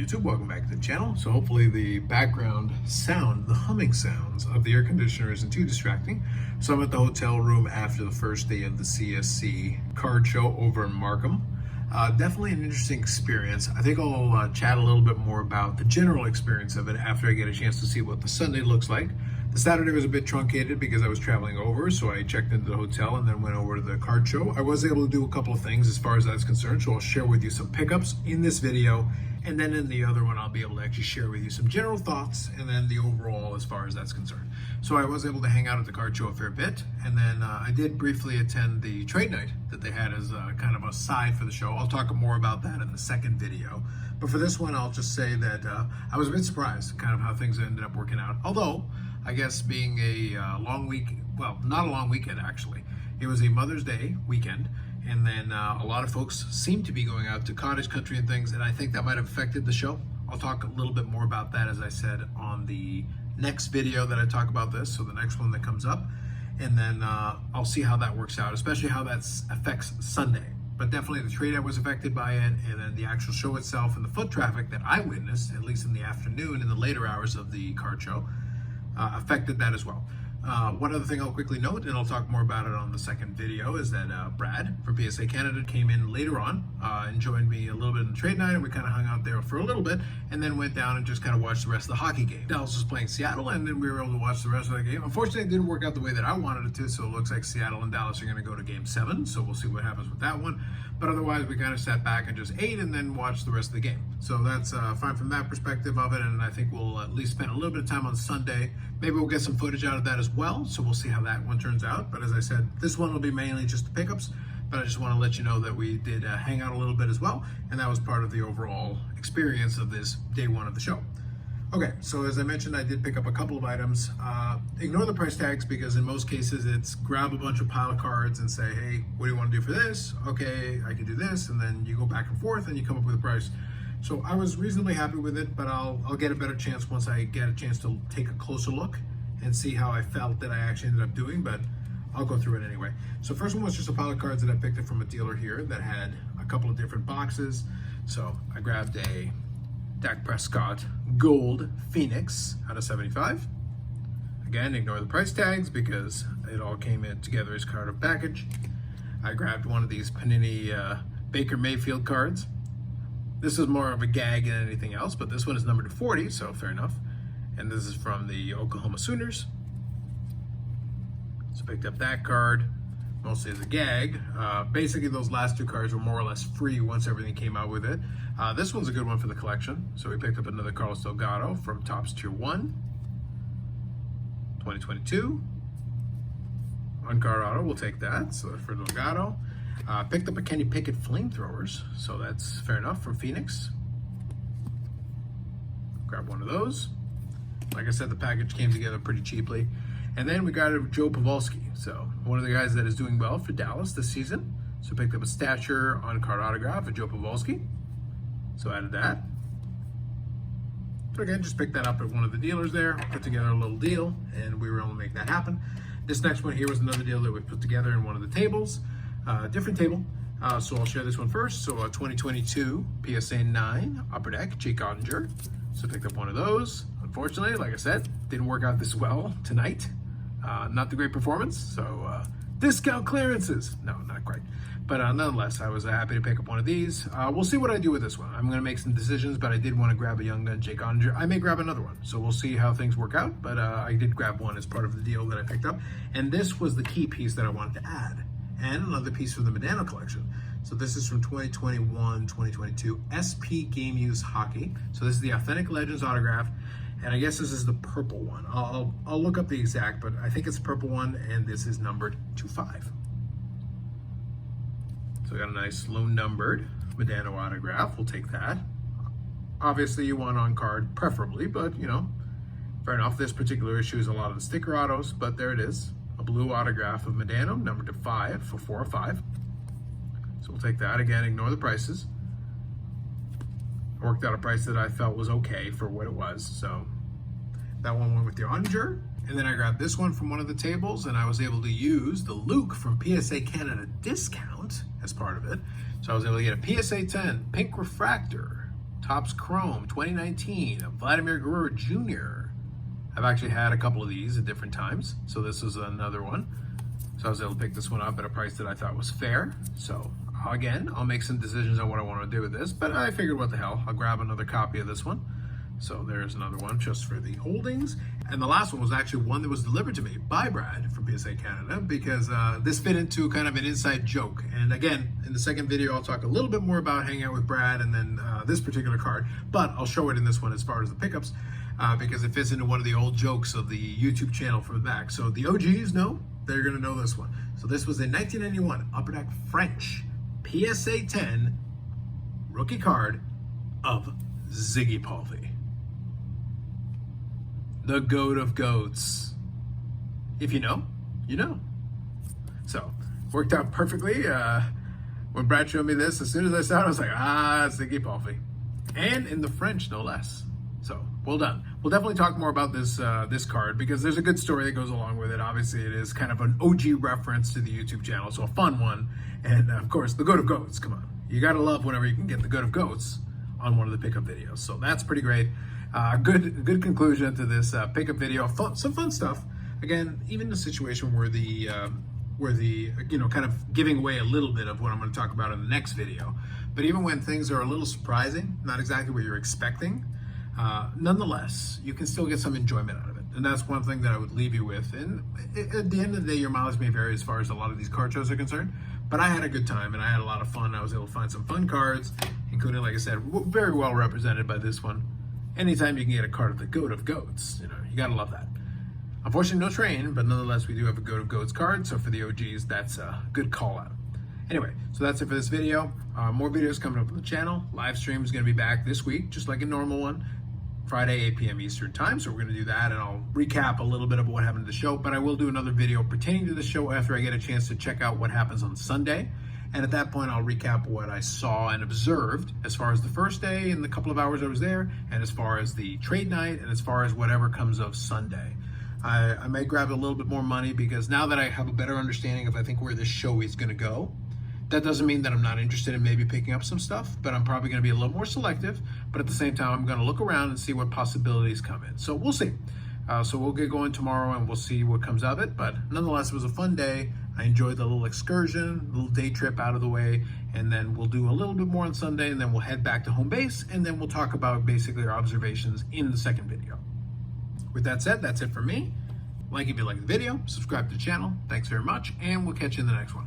YouTube? Welcome back to the channel. So hopefully the background sound, the humming sounds of the air conditioner isn't too distracting. So I'm at the hotel room after the first day of the CSC card show over in Markham. Definitely an interesting experience. I think I'll chat a little bit more about the general experience of it after I get a chance to see what the Sunday looks like. The Saturday was a bit truncated because I was traveling over, so I checked into the hotel and then went over to the card show. I was able to do a couple of things as far as that's concerned, so I'll share with you some pickups in this video, and then in the other one I'll be able to actually share with you some general thoughts and then the overall as far as that's concerned. So I was able to hang out at the card show a fair bit, and then I did briefly attend the trade night that they had as kind of a side for the show. I'll talk more about that in the second video, but for this one I'll just say that I was a bit surprised kind of how things ended up working out. Although I guess being a long week, well, not a long weekend actually. It was a Mother's Day weekend, and then a lot of folks seem to be going out to cottage country and things, and I think that might have affected the show. I'll talk a little bit more about that, as I said, on the next video that I talk about this, so the next one that comes up, and then I'll see how that works out, especially how that affects Sunday. But definitely the trade-out was affected by it, and then the actual show itself and the foot traffic that I witnessed, at least in the afternoon, in the later hours of the card show, affected that as well. One other thing I'll quickly note, and I'll talk more about it on the second video, is that Brad from PSA Canada came in later on and joined me a little bit in the trade night, and we kind of hung out there for a little bit, and then went down and just kind of watched the rest of the hockey game. Dallas was playing Seattle, and then we were able to watch the rest of the game. Unfortunately, it didn't work out the way that I wanted it to, so it looks like Seattle and Dallas are going to go to Game 7, so we'll see what happens with that one. But otherwise, we kind of sat back and just ate and then watched the rest of the game. So that's fine from that perspective of it, and I think we'll at least spend a little bit of time on Sunday. Maybe we'll get some footage out of that as well, so we'll see how that one turns out. But as I said, this one will be mainly just the pickups, but I just want to let you know that we did hang out a little bit as well, and that was part of the overall experience of this day one of the show. Okay, so as I mentioned, I did pick up a couple of items. Ignore the price tags, because in most cases it's grab a bunch of pile of cards and say, hey, what do you want to do for this? Okay, I can do this, and then you go back and forth and you come up with a price. So I was reasonably happy with it, but I'll get a better chance once I get a chance to take a closer look and see how I felt that I actually ended up doing, but I'll go through it anyway. So first one was just a pile of cards that I picked up from a dealer here that had a couple of different boxes. So I grabbed a Dak Prescott Gold Phoenix out of 75. Again, ignore the price tags because it all came in together as card of package. I grabbed one of these Panini Baker Mayfield cards. This is more of a gag than anything else, but this one is numbered to 40, so fair enough. And this is from the Oklahoma Sooners. So picked up that card, mostly as a gag. Basically, those last two cards were more or less free once everything came out with it. This one's a good one for the collection. So we picked up another Carlos Delgado from Topps Tier 1, 2022. On card auto, we'll take that. So for Delgado. Picked up a Kenny Pickett Flamethrowers, so that's fair enough, from Phoenix. Grab one of those. Like I said, the package came together pretty cheaply. And then we got a Joe Pavelski, so one of the guys that is doing well for Dallas this season. So picked up a stature on card autograph of Joe Pavelski. So added that. So again, just picked that up at one of the dealers there, put together a little deal, and we were able to make that happen. This next one here was another deal that we put together in one of the tables. Different table, so I'll share this one first. So 2022 PSA 9 Upper Deck Jake Ottinger. So picked up one of those. Unfortunately, like I said, didn't work out this well tonight. Not the great performance, so discount clearances. No, not quite. But nonetheless, I was happy to pick up one of these. We'll see what I do with this one. I'm going to make some decisions, but I did want to grab a young gun Jake Ottinger. I may grab another one, so we'll see how things work out. But I did grab one as part of the deal that I picked up. And this was the key piece that I wanted to add. And another piece from the Medano collection. So this is from 2021-2022 SP Game Use Hockey. So this is the Authentic Legends autograph, and I guess this is the purple one. I'll look up the exact, but I think it's the purple one, and this is numbered 25. So I got a nice low numbered Medano autograph. We'll take that. Obviously you want on card preferably, but you know, fair enough. This particular issue is a lot of the sticker autos, but there it is. A blue autograph of Medano, numbered to 5 for 4 of 5. So we'll take that. Again, ignore the prices. I worked out a price that I felt was okay for what it was. So that one went with the Ottinger. And then I grabbed this one from one of the tables, and I was able to use the Luke from PSA Canada discount as part of it. So I was able to get a PSA 10 Pink Refractor Topps Chrome 2019, Vladimir Guerrero Jr. I've actually had a couple of these at different times, so this is another one. So I was able to pick this one up at a price that I thought was fair. So again, I'll make some decisions on what I want to do with this, but I figured what the hell, I'll grab another copy of this one. So there's another one just for the holdings. And the last one was actually one that was delivered to me by Brad from PSA Canada, because this fit into kind of an inside joke. And again, in the second video, I'll talk a little bit more about hanging out with Brad and then this particular card, but I'll show it in this one as far as the pickups, because it fits into one of the old jokes of the YouTube channel from the back. So the OGs know, they're gonna know this one. So this was a 1991 Upper Deck French PSA 10 rookie card of Ziggy Palfy, the GOAT of GOATs. If you know, you know. So, worked out perfectly. When Brad showed me this, as soon as I saw it, I was like, Ziggy Palfy. And in the French, no less. So, well done. We'll definitely talk more about this this card, because there's a good story that goes along with it. Obviously, it is kind of an OG reference to the YouTube channel, so a fun one. And of course, the GOAT of GOATs, come on. You gotta love whenever you can get the GOAT of GOATs on one of the pickup videos. So that's pretty great. Good conclusion to this pickup video. Some fun stuff. Again, even the situation where the kind of giving away a little bit of what I'm going to talk about in the next video. But even when things are a little surprising, not exactly what you're expecting, nonetheless, you can still get some enjoyment out of it. And that's one thing that I would leave you with. And at the end of the day, your mileage may vary as far as a lot of these card shows are concerned. But I had a good time and I had a lot of fun. I was able to find some fun cards, including, like I said, very well represented by this one. Anytime you can get a card of the GOAT of GOATs, you gotta love that. Unfortunately, no train, but nonetheless, we do have a GOAT of GOATs card. So for the OGs, that's a good call out. Anyway, so that's it for this video. More videos coming up on the channel. Live stream is gonna be back this week, just like a normal one. Friday, 8 p.m. Eastern time. So we're gonna do that, and I'll recap a little bit of what happened to the show, but I will do another video pertaining to the show after I get a chance to check out what happens on Sunday. And at that point, I'll recap what I saw and observed as far as the first day and the couple of hours I was there, and as far as the trade night, and as far as whatever comes of Sunday. I may grab a little bit more money, because now that I have a better understanding of, I think, where this show is gonna go, that doesn't mean that I'm not interested in maybe picking up some stuff, but I'm probably gonna be a little more selective. But at the same time, I'm gonna look around and see what possibilities come in. So we'll see. So we'll get going tomorrow and we'll see what comes of it. But nonetheless, it was a fun day. I enjoyed the little excursion, little day trip out of the way, and then we'll do a little bit more on Sunday, and then we'll head back to home base, and then we'll talk about basically our observations in the second video. With that said, that's it for me. Like if you like the video, subscribe to the channel. Thanks very much, and we'll catch you in the next one.